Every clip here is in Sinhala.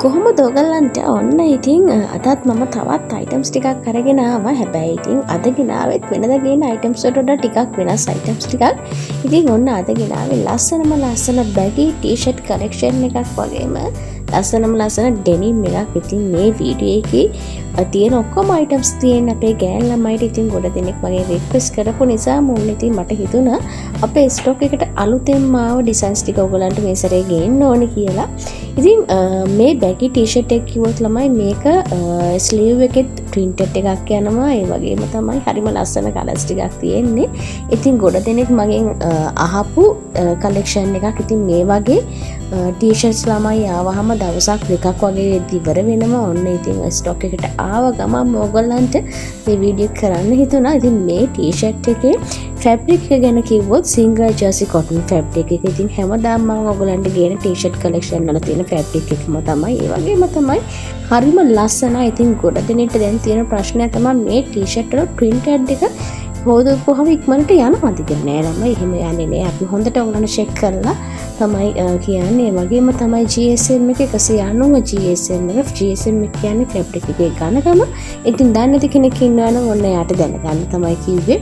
කොහොමද ඔයගලන්ට ඔන්න ඉතින් අදත් මම තවත් අයිටම්ස් ටිකක් අරගෙන ආවා. හැබැයි ඉතින් අද ගෙනාවෙත් වෙනද ගේන අයිටම්ස් වලට වඩා ටිකක් වෙනස් අයිටම්ස් ටිකක්. ඉතින් ඔන්න අද ගෙනාවේ ලස්සන බැගි ටී-ෂර්ට් කලෙක්ෂන් එකක් වගේම ලස්සන ඩෙනිම් එකක්. ඉතින් මේ වීඩියෝ එකේ තියෙන ඔක්කොම අයිටම්ස් තියෙන අපේ ගෑන් ළමයිට ඉතින් ගොඩ දෙනෙක් වගේ රික්වෙස්ට් කරපු නිසා මුන් ඉතින් මට හිතුණා අපේ ස්ටොක් එකට අලුතෙන්ම ආව ඩිසයින්ස් ටික ඔයගලන්ට මේ සැරේ ගේන්න ඕනේ කියලා. ඉතින් මේ බැගි ටී-ෂර්ට් එක කිව්වොත් ළමයි මේක ස්ලීව් එකෙත් ප්‍රින්ටඩ් එකක් යනවා. ඒ වගේම තමයි හරිම ලස්සන කලර්ස් ටිකක් තියෙන්නේ. ඉතින් ගොඩ දෙනෙක් මගෙන් අහපු කලෙක්ෂන් එකක්. ඉතින් මේ වගේ ටී-ෂර්ට්ස් ළමයි ආවහම දවසක් දෙකක් වගේ ඉවර වෙනවා. ඔන්න ඉතින් ස්ටොක් එකට ආව ගමන් ඔයගොල්ලන්ට මේ වීඩියෝ කරන්න හිතුණා. ඉතින් මේ ටී-ෂර්ට් එකේ ෆැබ්‍රික් එක ගැන කිව්වොත් සිංගල් ජර්සි කොටන් ෆැබ්‍රික් එක. ඉතින් හැමදාම මම ඔයගොල්ලන්ට ගේන ටී-ෂර්ට් කලෙක්ෂන් වල තියෙන ෆැබ්‍රික් එකම තමයි. ඒ වගේම තමයි හරිම ලස්සනයි. ඉතින් ගොඩ දෙනෙක්ට දැන් තියෙන ප්‍රශ්නය තමයි මේ ටී-ෂර්ට් වල ප්‍රින්ටඩ් එක හොදපුවම ඉක්මනට යනවාද කියලා. නෑ ළමයි එහෙම යන්නේ නෑ. අපි හොඳට ඔයගොල්ලන්ට චෙක් කරලා තමයි කියන්නේ. ඒ වගේම තමයි GSM එක 190 GSM එක. GSM එක කියන්නේ ෆැබ්‍රික් එකේ ඝනකම. ඉතින් දන්නේ නැති කෙනෙක් ඉන්නවා නම් ඔන්න යාට දැනගන්න තමයි කිව්වේ.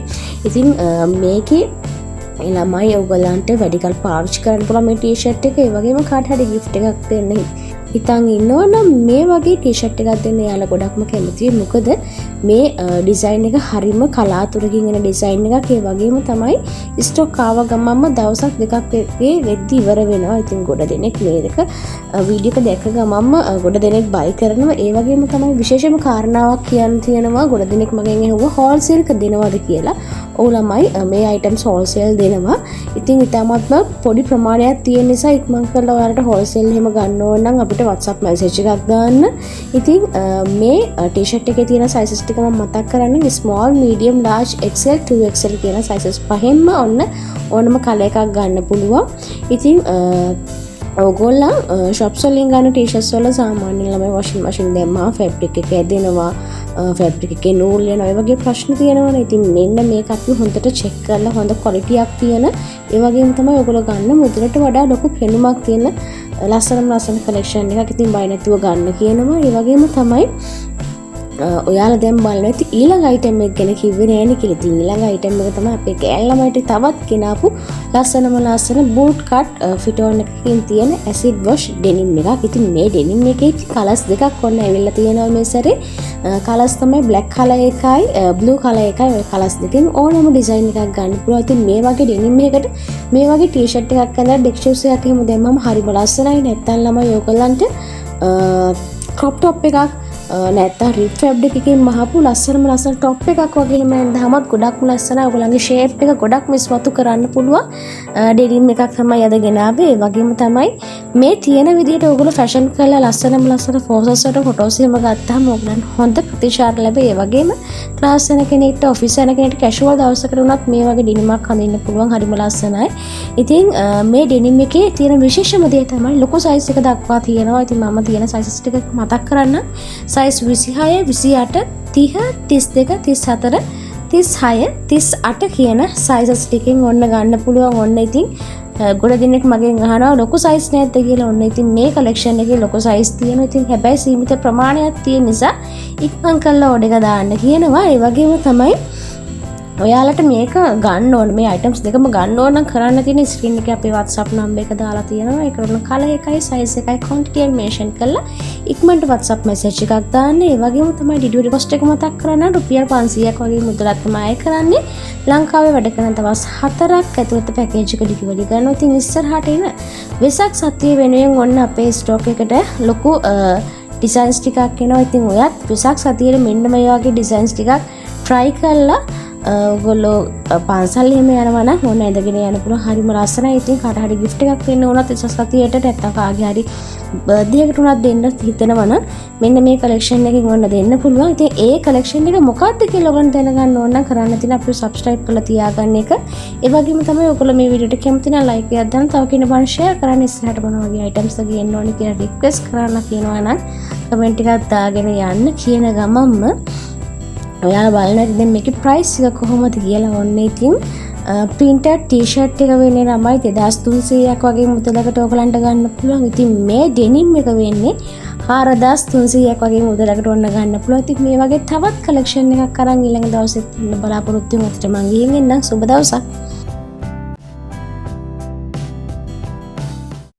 ඉතින් මේකේ ළමයි ඔයගලන්ට වැඩි කල් පාවිච්චි කරන්න පුළුවන් මේ ටී-ෂර්ට් එක. ඒ වගේම කාට හරි gift එකක් දෙන්න හිතන් ඉන්නවනම් මේ වගේ ටී-ෂර්ට් එකක් දෙන්න යාලා ගොඩක්ම කැමතියි. මොකද මේ ඩිසයින් එක හරිම කලාතුරකින් එන ඩිසයින් එකක්. ඒ වගේම තමයි ස්ටොක් ආව ගමන්ම දවසක් දෙකක් වෙද්දි ඉවර වෙනවා. ඉතින් ගොඩ දෙනෙක් මේ දෙක වීඩියෝ එක දැක ගමන්ම ගොඩ දෙනෙක් බයි කරනවා. ඒ වගේම තමයි විශේෂම කාරණාවක් කියන්න තියෙනවා. ගොඩ දෙනෙක් මගෙන් ඇහුවා හෝල්සේල් එක දෙනවද කියලා. ඔව් ළමයි මේ අයිටම්ස් හෝල්සේල් දෙනවා. ඉතින් ඊටමත්ම පොඩි ප්‍රමාණයක් තියෙන නිසා ඉක්මන් කරලා ඔයාලට හෝල්සේල් එහෙම ගන්න ඕන නම් අපිට WhatsApp message එකක් දාන්න. ඉතින් මේ ටී-ෂර්ට් එකේ තියෙන sizes ටික මම මතක් කරන්නම්. small, medium, large, XL, 2XL කියන sizes පහෙන්ම ඔන්න ඕනම කලර් එකක් ගන්න පුළුවන්. ඉතින් ඔයගොල්ලෝ shops වලින් ගන්න ටී-ෂර්ට්ස් වල සාමාන්‍යයෙන් ළමයි washing machine දැම්මා ෆැබ්‍රික් එක ඇදෙනවා, ෆැබ්‍රික් එකේ නූල් යනවා, ඒ වගේ ප්‍රශ්න තියෙනවනේ. ඉතින් මෙන්න මේක අපි හොඳට චෙක් කරලා හොඳ ක්වොලිටි එකක් තියෙන, ඒ වගේම තමයි ඔයගොල්ලෝ ගන්න මුදලට වඩා ලොකු පෙනුමක් තියෙන ලස්සන කලෙක්ෂන් එකක්. ඉතින් බය නැතුව ගන්න කියනවා. ඒ වගේම තමයි ඔයාලා දැන් බලන්න ඇති ඊළඟ අයිටම් එක ගැන කිව්වේ නෑනේ කියලා. ඉතින් ඊළඟ අයිටම් එක තමයි අපේ ගෑන් ළමයිට තවත් ගෙනාපු ලස්සන බූට් කට් ෆිට් ඔන් එකකින් තියෙන ඇසිඩ් වොෂ් ඩෙනිම් එකක්. ඉතින් මේ ඩෙනිම් එකේ කලර්ස් දෙකක් ඔන්න ඇවිල්ලා තියෙනවා මේ සැරේ. කලර්ස් තමයි බ්ලැක් කලර් එකයි බ්ලූ කලර් එකයි. ඔය කලර්ස් දෙකෙන් ඕනම ඩිසයින් එකක් ගන්න පුළුවන්. ඉතින් මේ වගේ ඩෙනිම් එකකට මේ වගේ ටී-ෂර්ට් එකක් අඳලා ඩෙක් ෂූස් එකක් එහෙම දැම්මම හරිම ලස්සනයි. නැත්තම් ළමයි ඔයගලන්ට ක්‍රොප් টොප් එකක් නැත්තම් රිප් ෆැබ්‍රික් එකකින් මහපු ලස්සන টොප් එකක් වගේ එහෙම ඇඳහමත් ගොඩක්ම ලස්සනයි. ඔයගොල්ලන්ගේ ෂේප් එක ගොඩක්ම ඉස්මතු කරන්න පුළුවන් ඩෙනිම් එකක් තමයි අද ගෙනාවේ. ඒ වගේම තමයි මේ තියෙන විදිහට ඔයගොල්ලෝ ෆැෂන් කරලා ලස්සන ෆෝටෝස් වලට ෆොටෝස් එහෙම ගත්තාම ඔයගොල්ලන්ට හොඳ ප්‍රතිචාර ලැබේ. ඒ වගේම ක්ලාස් යන කෙනෙක්ට ඔෆිස් යන කෙනෙක්ට කැෂුවල් දවසකට වුණත් මේ වගේ ඩෙනිමක් අඳින්න පුළුවන්. හරිම ලස්සනයි. ඉතින් මේ ඩෙනිම් එකේ තියෙන විශේෂම දේ තමයි ලොකු සයිස් එක දක්වා තියෙනවා. ඉතින් මම තියෙන සයිසස් ටික මතක් කරන්න. size 26, 28, 30, 32, 34, 36, 38 කියන sizes ටිකෙන් ඔන්න ගන්න පුළුවන්. ඔන්න ඉතින් ගොඩ දෙනෙක් මගෙන් අහනවා ලොකු size නැද්ද කියලා. ඔන්න ඉතින් මේ collection එකේ ලොකු size තියෙනවා. ඉතින් හැබැයි සීමිත ප්‍රමාණයක් තියෙන නිසා ඉක්මන් කරලා order එක දාන්න කියනවා. ඒ වගේම තමයි ඔයාලට මේක ගන්න ඕන මේ items දෙකම ගන්න ඕන නම් කරන්න තියෙන screen එකේ අපේ WhatsApp number එක දාලා තියෙනවා. ඒක උන color එකයි size එකයි quantity එක mention කරලා ඉක්මනට WhatsApp message එකක් දාන්න. ඒ වගේම තමයි delivery cost එක මතක් කරන්න. රුපියල් 500ක් වගේ මුදලක් තමයි අය කරන්නේ. ලංකාවේ වැඩ කරන දවස් 4ක් ඇතුළත package එක delivery කරනවා. ඉතින් ඉස්සරහට එන වෙසක් සතිය වෙනුවෙන් ඔන්න අපේ stock එකට ලොකු designs ටිකක් එනවා. ඉතින් ඔයත් වෙසක් සතියේ මෙන්න මේ වගේ designs ටිකක් try කරලා ඔයගොල්ලෝ පන්සල් එහෙම යනවා නම් ඕන ඇඳගෙන යන්න පුළුවන්. හරිම ලස්සනයි. ඉතින් කාට හරි gift එකක් දෙන්න උනත් ඒ සතියේට නැත්තම් කාගේ හරි බර්ත්ඩේ එකට උනත් දෙන්න හිතනවා නම් මෙන්න මේ collection එකකින් ඔන්න දෙන්න පුළුවන්. ඉතින් ඒ collection එක මොකක්ද කියලා ඔයගොල්ලෝ දැනගන්න ඕන නම් කරන්න තියෙන අපිට subscribe කරලා තියාගන්න එක. ඒ වගේම තමයි ඔයගොල්ලෝ මේ වීඩියෝට කැමති නම් like එකක් දාන්න, තව කෙනෙක් බලන්න share කරන්න, ඉස්සරහට මොන වගේ items ගේන්න ඕනේ කියලා request කරන්න කියනවා නම් comment එකක් දාගෙන යන්න කියන ගමන්ම ඔයාලා බලන්න ඇති දැන් මේකේ price එක කොහොමද කියලා. ඔන්න ඉතින් printed t-shirt එක වෙන්නේ ළමයි 2300ක් වගේ මුදලකට ඔයගලන්ට ගන්න පුළුවන්. ඉතින් මේ denim එක වෙන්නේ 4300ක් වගේ මුදලකට ඔන්න ගන්න පුළුවන්. ඉතින් මේ වගේ තවත් කලෙක්ෂන් එකක් අරන් ඊළඟ දවසෙත් බලාපොරොත්තු වෙමු. අතට මං ගිහින් එන්නම්. සුබ දවසක්.